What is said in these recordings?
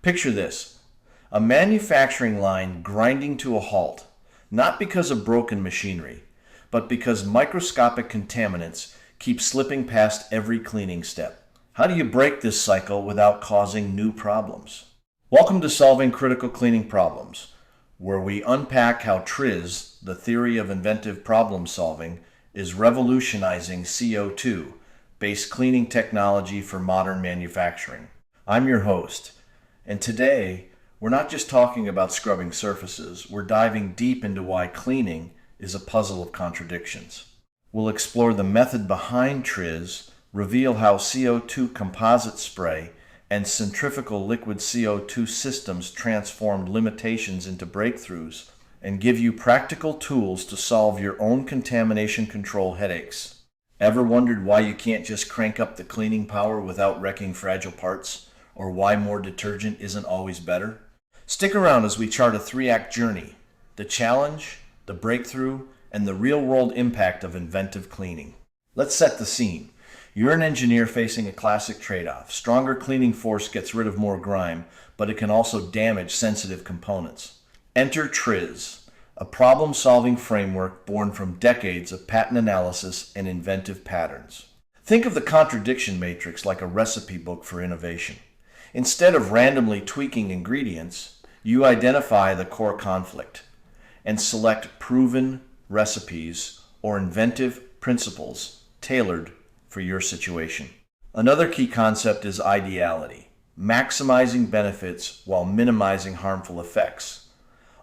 Picture this: a manufacturing line grinding to a halt, not because of broken machinery, but because microscopic contaminants keep slipping past every cleaning step. How do you break this cycle without causing new problems? Welcome to Solving Critical Cleaning Problems, where we unpack how TRIZ, the theory of inventive problem solving, is revolutionizing CO2-based cleaning technology for modern manufacturing. I'm your host, and today we're not just talking about scrubbing surfaces, we're diving deep into why cleaning is a puzzle of contradictions. We'll explore the method behind TRIZ, reveal how CO2 composite spray and centrifugal liquid CO2 systems transformed limitations into breakthroughs, and give you practical tools to solve your own contamination control headaches. Ever wondered why you can't just crank up the cleaning power without wrecking fragile parts, or why more detergent isn't always better? Stick around as we chart a three-act journey: the challenge, the breakthrough, and the real-world impact of inventive cleaning. Let's set the scene. You're an engineer facing a classic trade-off. Stronger cleaning force gets rid of more grime, but it can also damage sensitive components. Enter TRIZ, a problem-solving framework born from decades of patent analysis and inventive patterns. Think of the contradiction matrix like a recipe book for innovation. Instead of randomly tweaking ingredients, you identify the core conflict and select proven recipes or inventive principles tailored for your situation. Another key concept is ideality, maximizing benefits while minimizing harmful effects,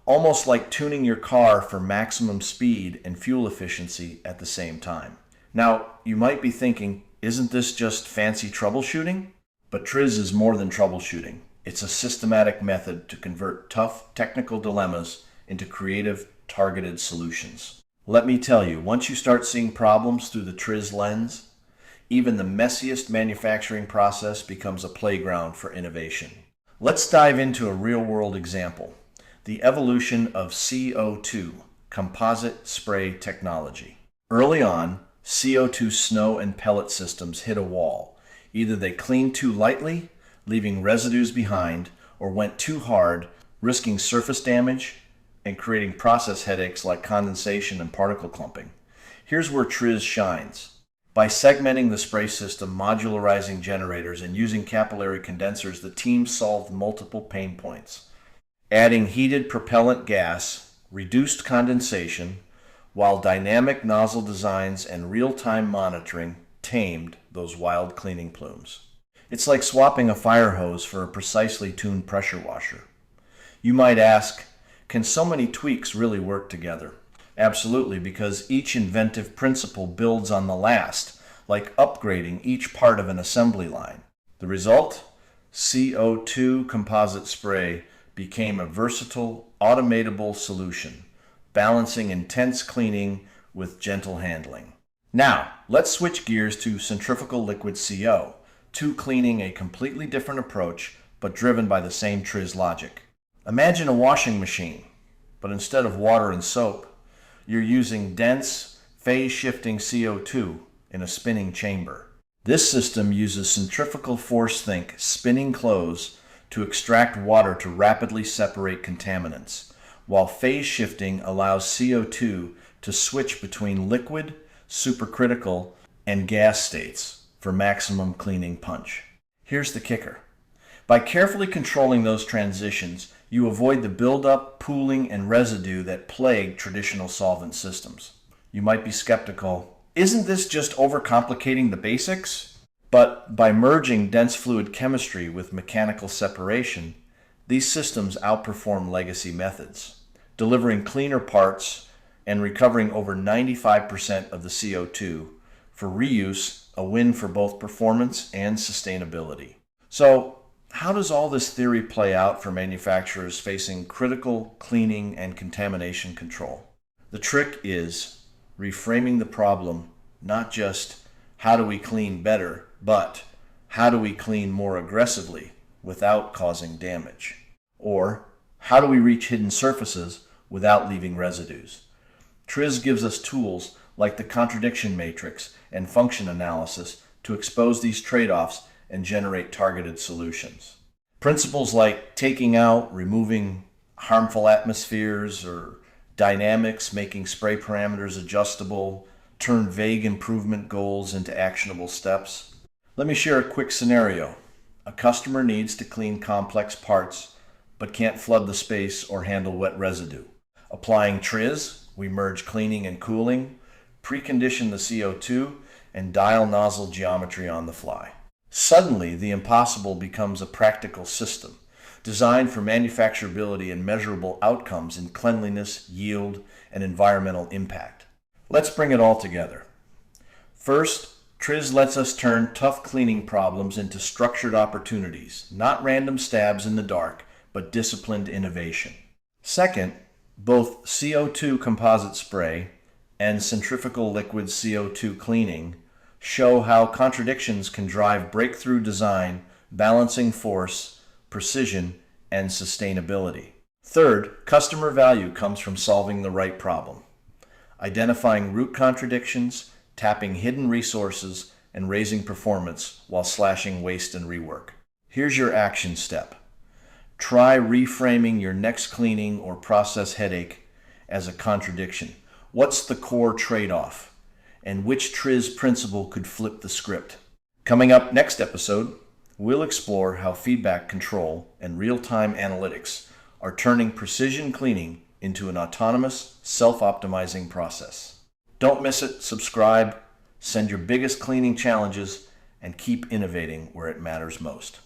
almost like tuning your car for maximum speed and fuel efficiency at the same time. Now, you might be thinking, isn't this just fancy troubleshooting? But TRIZ is more than troubleshooting. It's a systematic method to convert tough technical dilemmas into creative, targeted solutions. Let me tell you, once you start seeing problems through the TRIZ lens, even the messiest manufacturing process becomes a playground for innovation. Let's dive into a real-world example: the evolution of CO2, composite spray technology. Early on, CO2 snow and pellet systems hit a wall. Either they cleaned too lightly, leaving residues behind, or went too hard, risking surface damage and creating process headaches like condensation and particle clumping. Here's where TRIZ shines. By segmenting the spray system, modularizing generators, and using capillary condensers, the team solved multiple pain points. Adding heated propellant gas reduced condensation, while dynamic nozzle designs and real-time monitoring tamed those wild cleaning plumes. It's like swapping a fire hose for a precisely tuned pressure washer. You might ask, can so many tweaks really work together? Absolutely, because each inventive principle builds on the last, like upgrading each part of an assembly line. The result? CO2 composite spray became a versatile, automatable solution, balancing intense cleaning with gentle handling. Now, let's switch gears to centrifugal liquid CO2 cleaning, a completely different approach, but driven by the same TRIZ logic. Imagine a washing machine, but instead of water and soap, you're using dense, phase-shifting CO2 in a spinning chamber. This system uses centrifugal force-think spinning clothes to extract water to rapidly separate contaminants, while phase-shifting allows CO2 to switch between liquid, supercritical, and gas states for maximum cleaning punch. Here's the kicker. By carefully controlling those transitions, you avoid the buildup, pooling, and residue that plague traditional solvent systems. You might be skeptical, isn't this just overcomplicating the basics? But by merging dense fluid chemistry with mechanical separation, these systems outperform legacy methods, delivering cleaner parts and recovering over 95% of the CO2 for reuse, a win for both performance and sustainability. So, how does all this theory play out for manufacturers facing critical cleaning and contamination control? The trick is reframing the problem, not just how do we clean better, but how do we clean more aggressively without causing damage? Or how do we reach hidden surfaces without leaving residues? TRIZ gives us tools like the contradiction matrix and function analysis to expose these trade-offs and generate targeted solutions. Principles like taking out, removing harmful atmospheres, or dynamics, making spray parameters adjustable, turn vague improvement goals into actionable steps. Let me share a quick scenario. A customer needs to clean complex parts, but can't flood the space or handle wet residue. Applying TRIZ, we merge cleaning and cooling, precondition the CO2, and dial nozzle geometry on the fly. Suddenly, the impossible becomes a practical system, designed for manufacturability and measurable outcomes in cleanliness, yield, and environmental impact. Let's bring it all together. First, TRIZ lets us turn tough cleaning problems into structured opportunities, not random stabs in the dark, but disciplined innovation. Second, both CO2 composite spray and centrifugal liquid CO2 cleaning show how contradictions can drive breakthrough design, balancing force, precision, and sustainability. Third, customer value comes from solving the right problem, identifying root contradictions, tapping hidden resources, and raising performance while slashing waste and rework. Here's your action step. Try reframing your next cleaning or process headache as a contradiction. What's the core trade-off? And which TRIZ principle could flip the script? Coming up next episode, we'll explore how feedback control and real-time analytics are turning precision cleaning into an autonomous, self-optimizing process. Don't miss it, subscribe, send your biggest cleaning challenges, and keep innovating where it matters most.